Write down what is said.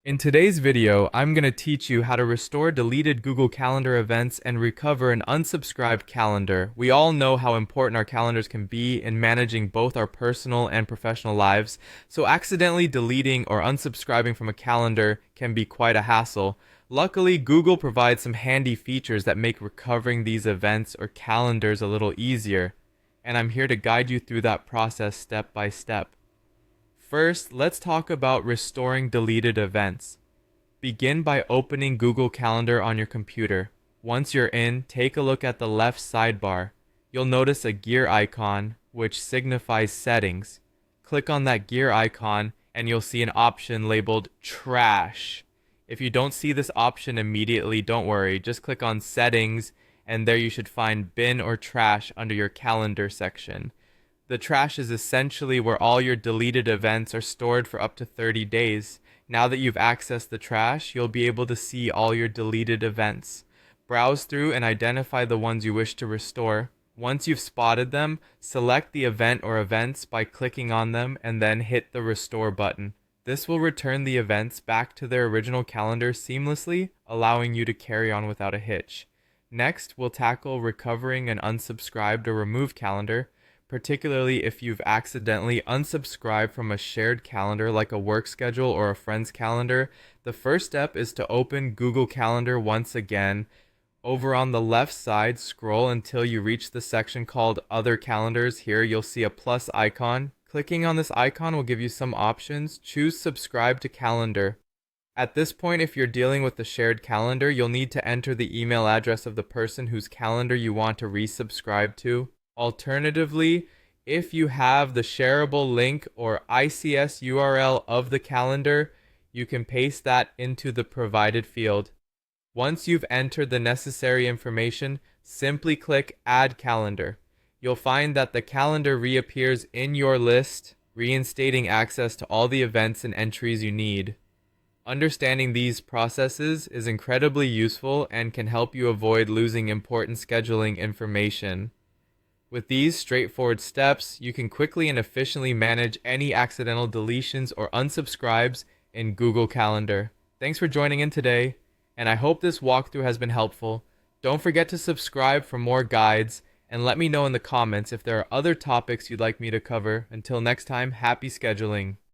In today's video, I'm going to teach you how to restore deleted Google Calendar events and recover an unsubscribed calendar. We all know how important our calendars can be in managing both our personal and professional lives, so accidentally deleting or unsubscribing from a calendar can be quite a hassle. Luckily, Google provides some handy features that make recovering these events or calendars a little easier, and I'm here to guide you through that process step by step. First, let's talk about restoring deleted events. Begin by opening Google Calendar on your computer. Once you're in, take a look at the left sidebar. You'll notice a gear icon, which signifies settings. Click on that gear icon and you'll see an option labeled Trash. If you don't see this option immediately, don't worry. Just click on Settings and there you should find Bin or Trash under your Calendar section. The trash is essentially where all your deleted events are stored for up to 30 days. Now that you've accessed the trash, you'll be able to see all your deleted events. Browse through and identify the ones you wish to restore. Once you've spotted them, select the event or events by clicking on them and then hit the restore button. This will return the events back to their original calendar seamlessly, allowing you to carry on without a hitch. Next, we'll tackle recovering an unsubscribed or removed calendar, particularly if you've accidentally unsubscribed from a shared calendar like a work schedule or a friend's calendar. The first step is to open Google Calendar once again. Over on the left side, scroll until you reach the section called Other Calendars. Here you'll see a plus icon. Clicking on this icon will give you some options. Choose Subscribe to Calendar. At this point, if you're dealing with the shared calendar, you'll need to enter the email address of the person whose calendar you want to resubscribe to. Alternatively, if you have the shareable link or ICS URL of the calendar, you can paste that into the provided field. Once you've entered the necessary information, simply click Add Calendar. You'll find that the calendar reappears in your list, reinstating access to all the events and entries you need. Understanding these processes is incredibly useful and can help you avoid losing important scheduling information. With these straightforward steps, you can quickly and efficiently manage any accidental deletions or unsubscribes in Google Calendar. Thanks for joining in today, and I hope this walkthrough has been helpful. Don't forget to subscribe for more guides, and let me know in the comments if there are other topics you'd like me to cover. Until next time, happy scheduling.